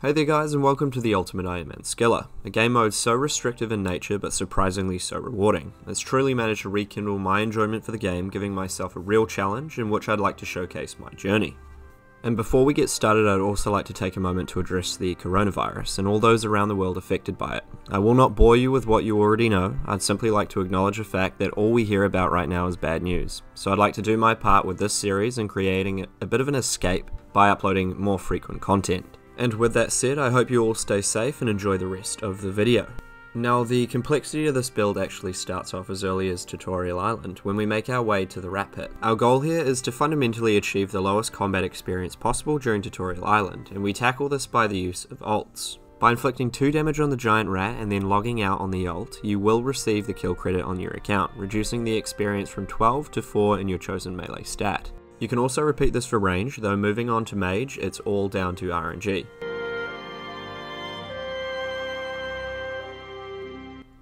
Hey there guys, and welcome to the ultimate Ironman Skiller, a game mode so restrictive in nature but surprisingly so rewarding. It's truly managed to rekindle my enjoyment for the game, giving myself a real challenge in which I'd like to showcase my journey. And before we get started, I'd also like to take a moment to address the coronavirus and all those around the world affected by it. I will not bore you with what you already know. I'd simply like to acknowledge the fact that all we hear about right now is bad news. So I'd like to do my part with this series in creating a bit of an escape by uploading more frequent content. And with that said, I hope you all stay safe and enjoy the rest of the video. Now, the complexity of this build actually starts off as early as Tutorial Island, when we make our way to the rat pit. Our goal here is to fundamentally achieve the lowest combat experience possible during Tutorial Island, and we tackle this by the use of ults. By inflicting 2 damage on the giant rat and then logging out on the ult, you will receive the kill credit on your account, reducing the experience from 12 to 4 in your chosen melee stat. You can also repeat this for range, though moving on to Mage, it's all down to RNG.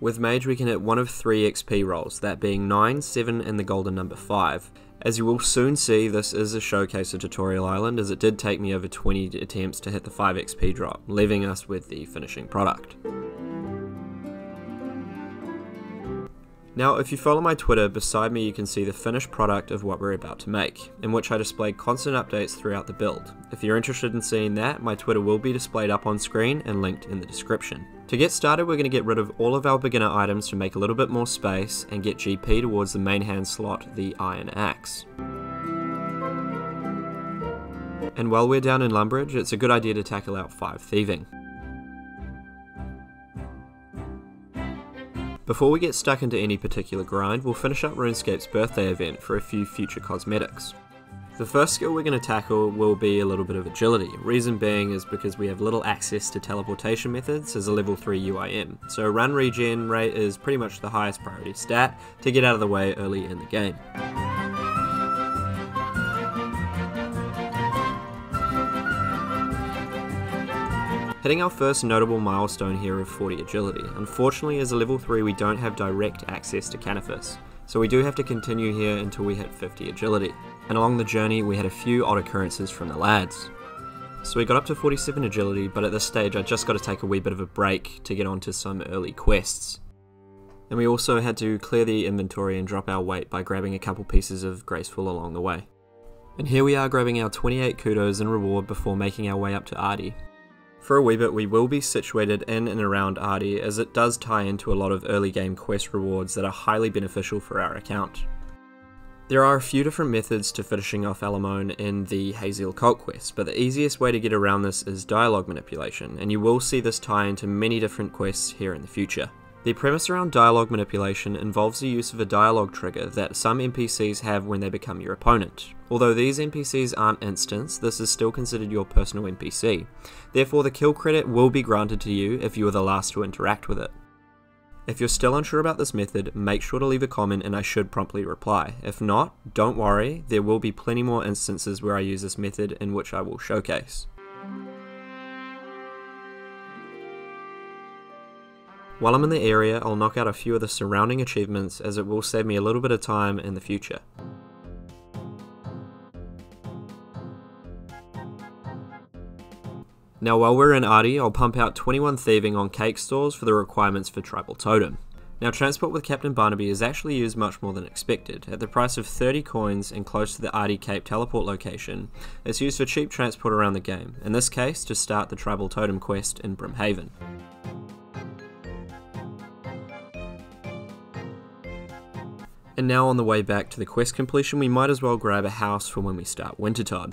With Mage we can hit one of 3 XP rolls, that being 9, 7 and the golden number 5. As you will soon see, this is a showcase of Tutorial Island, as it did take me over 20 attempts to hit the 5 XP drop, leaving us with the finishing product. Now, if you follow my Twitter, beside me you can see the finished product of what we're about to make, in which I display constant updates throughout the build. If you're interested in seeing that, my Twitter will be displayed up on screen and linked in the description. To get started, we're going to get rid of all of our beginner items to make a little bit more space and get GP towards the main hand slot, the Iron Axe. And while we're down in Lumbridge, it's a good idea to tackle out 5 thieving. Before we get stuck into any particular grind, we'll finish up RuneScape's birthday event for a few future cosmetics. The first skill we're going to tackle will be a little bit of agility, reason being is because we have little access to teleportation methods as a level 3 UIM, so run regen rate is pretty much the highest priority stat to get out of the way early in the game. Hitting our first notable milestone here of 40 agility. Unfortunately, as a level 3 we don't have direct access to Canifis, so we do have to continue here until we hit 50 agility. And along the journey we had a few odd occurrences from the lads. So we got up to 47 agility, but at this stage I just got to take a wee bit of a break to get onto some early quests. And we also had to clear the inventory and drop our weight by grabbing a couple pieces of Graceful along the way. And here we are grabbing our 28 kudos in reward before making our way up to Ardi. For a wee bit we will be situated in and around Ardi, as it does tie into a lot of early game quest rewards that are highly beneficial for our account. There are a few different methods to finishing off Alamone in the Haziel Cult quest, but the easiest way to get around this is Dialog Manipulation, and you will see this tie into many different quests here in the future. The premise around Dialog Manipulation involves the use of a dialogue trigger that some NPCs have when they become your opponent. Although these NPCs aren't instants, this is still considered your personal NPC. Therefore the kill credit will be granted to you if you are the last to interact with it. If you're still unsure about this method, make sure to leave a comment and I should promptly reply. If not, don't worry, there will be plenty more instances where I use this method in which I will showcase. While I'm in the area, I'll knock out a few of the surrounding achievements, as it will save me a little bit of time in the future. Now while we're in Ardi, I'll pump out 21 thieving on cake stores for the requirements for Tribal Totem. Now transport with Captain Barnaby is actually used much more than expected. At the price of 30 coins and close to the Ardi Cape teleport location, it's used for cheap transport around the game, in this case to start the Tribal Totem quest in Brimhaven. And now on the way back to the quest completion, we might as well grab a house for when we start Wintertide.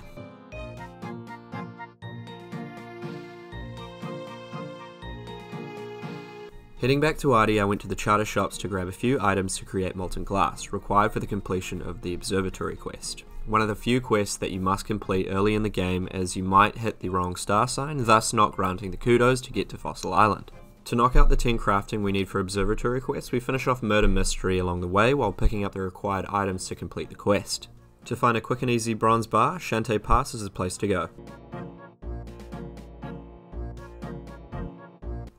Heading back to Ardi, I went to the charter shops to grab a few items to create molten glass, required for the completion of the Observatory quest. One of the few quests that you must complete early in the game, as you might hit the wrong star sign, thus not granting the kudos to get to Fossil Island. To knock out the 10 crafting we need for Observatory quest, we finish off Murder Mystery along the way while picking up the required items to complete the quest. To find a quick and easy bronze bar, Shantae Pass is the place to go.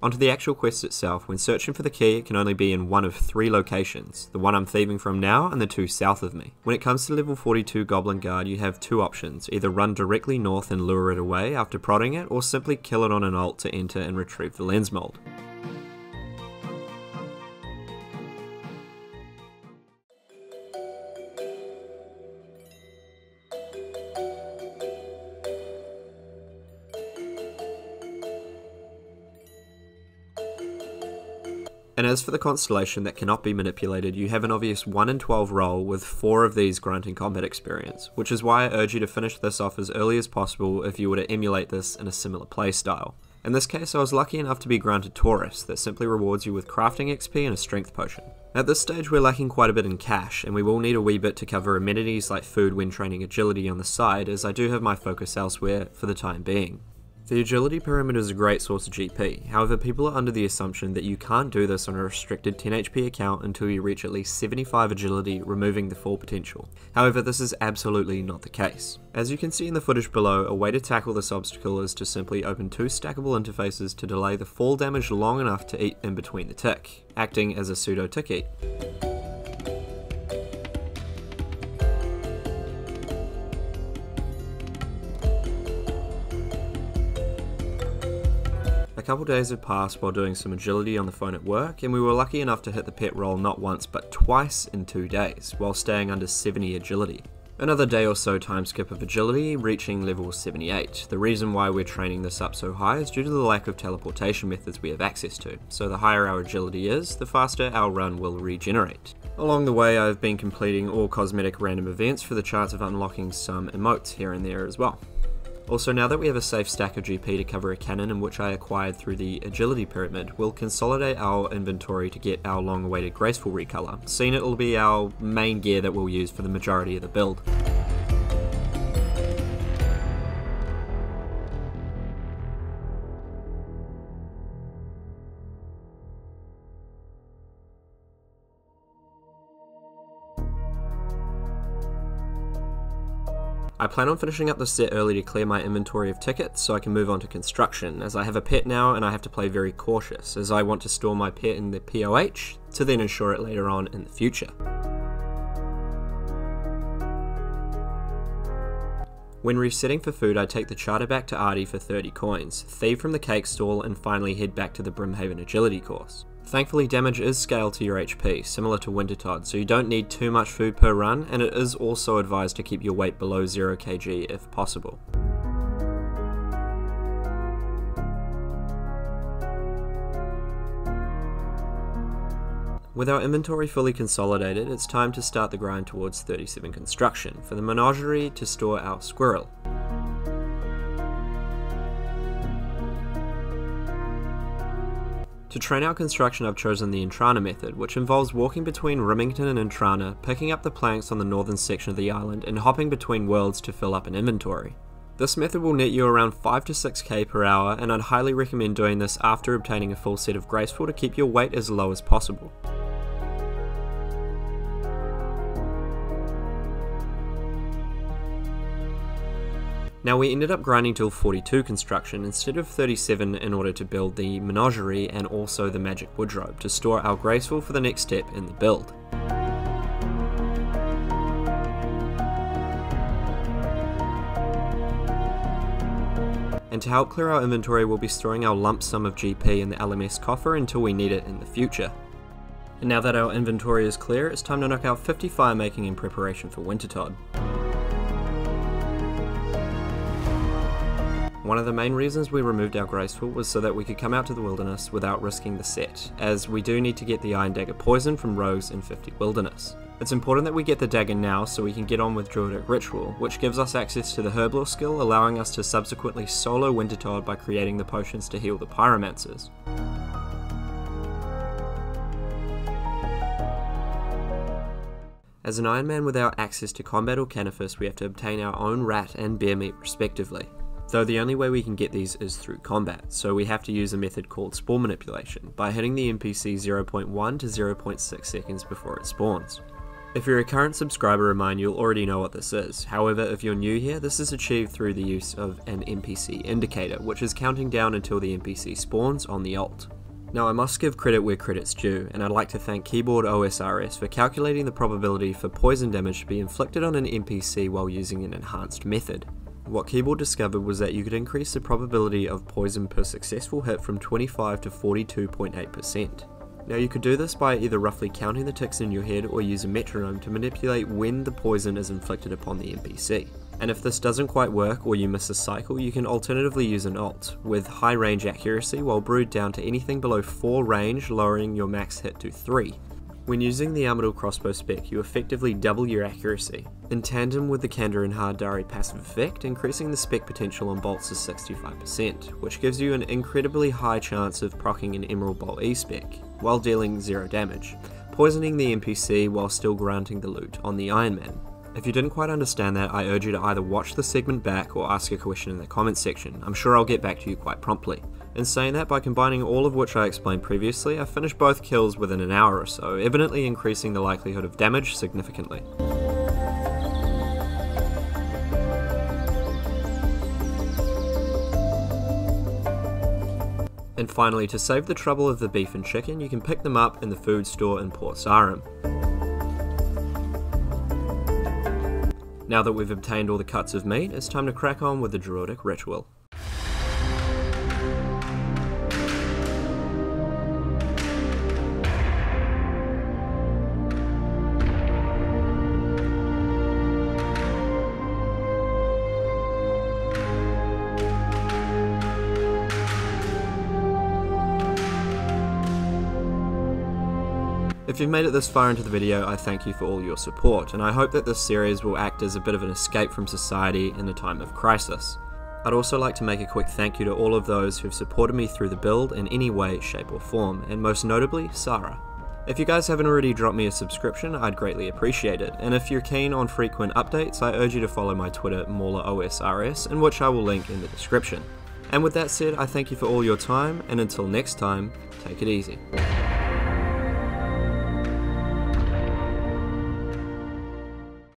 Onto the actual quest itself. When searching for the key, it can only be in one of 3 locations, the one I'm thieving from now and the 2 south of me. When it comes to level 42 Goblin Guard, you have 2 options, either run directly north and lure it away after prodding it, or simply kill it on an ult to enter and retrieve the lens mold. And as for the constellation that cannot be manipulated, you have an obvious 1 in 12 roll with 4 of these granting combat experience, which is why I urge you to finish this off as early as possible if you were to emulate this in a similar playstyle. In this case, I was lucky enough to be granted Taurus, that simply rewards you with crafting XP and a strength potion. At this stage we're lacking quite a bit in cash, and we will need a wee bit to cover amenities like food when training agility on the side, as I do have my focus elsewhere for the time being. The agility pyramid is a great source of GP, however people are under the assumption that you can't do this on a restricted 10 HP account until you reach at least 75 agility, removing the full potential. However, this is absolutely not the case. As you can see in the footage below, a way to tackle this obstacle is to simply open 2 stackable interfaces to delay the fall damage long enough to eat in between the tick, acting as a pseudo tick eat. A couple days had passed while doing some agility on the phone at work, and we were lucky enough to hit the pet roll not once but twice in 2 days, while staying under 70 agility. Another day or so time skip of agility, reaching level 78. The reason why we're training this up so high is due to the lack of teleportation methods we have access to, so the higher our agility is, the faster our run will regenerate. Along the way I've been completing all cosmetic random events for the chance of unlocking some emotes here and there as well. Also, now that we have a safe stack of GP to cover a cannon in which I acquired through the agility pyramid, we'll consolidate our inventory to get our long-awaited graceful recolor, seeing it will be our main gear that we'll use for the majority of the build. I plan on finishing up the set early to clear my inventory of tickets so I can move on to construction, as I have a pet now and I have to play very cautious, as I want to store my pet in the POH to then insure it later on in the future. When resetting for food, I take the charter back to Artie for 30 coins, thieve from the cake stall, and finally head back to the Brimhaven agility course. Thankfully, damage is scaled to your HP, similar to Wintertide, so you don't need too much food per run, and it is also advised to keep your weight below 0 kg if possible. With our inventory fully consolidated, it's time to start the grind towards 37 construction, for the menagerie to store our squirrel. To train our construction, I've chosen the Intrana method, which involves walking between Rimington and Intrana, picking up the planks on the northern section of the island, and hopping between worlds to fill up an inventory. This method will net you around 5 to 6k per hour, and I'd highly recommend doing this after obtaining a full set of Graceful to keep your weight as low as possible. Now, we ended up grinding till 42 construction instead of 37 in order to build the menagerie and also the magic wardrobe to store our Graceful for the next step in the build. And to help clear our inventory, we'll be storing our lump sum of GP in the LMS coffer until we need it in the future. And now that our inventory is clear, it's time to knock out 50 fire making in preparation for Wintertide. One of the main reasons we removed our Graceful was so that we could come out to the wilderness without risking the set, as we do need to get the Iron Dagger poison from rogues in 50 wilderness. It's important that we get the dagger now so we can get on with Druidic Ritual, which gives us access to the Herblore skill, allowing us to subsequently solo Wintertide by creating the potions to heal the Pyromancers. As an Ironman without access to combat or Canifis, we have to obtain our own rat and bear meat respectively. Though the only way we can get these is through combat, so we have to use a method called Spore Manipulation, by hitting the NPC 0.1 to 0.6 seconds before it spawns. If you're a current subscriber of mine, you'll already know what this is. However, if you're new here, this is achieved through the use of an NPC indicator, which is counting down until the NPC spawns on the alt. Now, I must give credit where credit's due, and I'd like to thank keyboard OSRS for calculating the probability for poison damage to be inflicted on an NPC while using an enhanced method. What Keyboard discovered was that you could increase the probability of poison per successful hit from 25 to 42.8%. Now, you could do this by either roughly counting the ticks in your head or use a metronome to manipulate when the poison is inflicted upon the NPC. And if this doesn't quite work or you miss a cycle, you can alternatively use an alt, with high range accuracy while brewed down to anything below 4 range, lowering your max hit to 3. When using the Armadillo crossbow spec, you effectively double your accuracy, in tandem with the Kandar and Hardari passive effect, increasing the spec potential on bolts to 65%, which gives you an incredibly high chance of proccing an Emerald Bolt E spec, while dealing 0 damage, poisoning the NPC while still granting the loot on the Ironman. If you didn't quite understand that, I urge you to either watch the segment back or ask a question in the comments section. I'm sure I'll get back to you quite promptly. In saying that, by combining all of which I explained previously, I finished both kills within an hour or so, evidently increasing the likelihood of damage significantly. And finally, to save the trouble of the beef and chicken, you can pick them up in the food store in Port Sarim. Now that we've obtained all the cuts of meat, it's time to crack on with the Druidic ritual. If you've made it this far into the video, I thank you for all your support, and I hope that this series will act as a bit of an escape from society in a time of crisis. I'd also like to make a quick thank you to all of those who've supported me through the build in any way, shape or form, and most notably, Sarah. If you guys haven't already dropped me a subscription, I'd greatly appreciate it, and if you're keen on frequent updates, I urge you to follow my Twitter, MaulerOSRS, in which I will link in the description. And with that said, I thank you for all your time, and until next time, take it easy.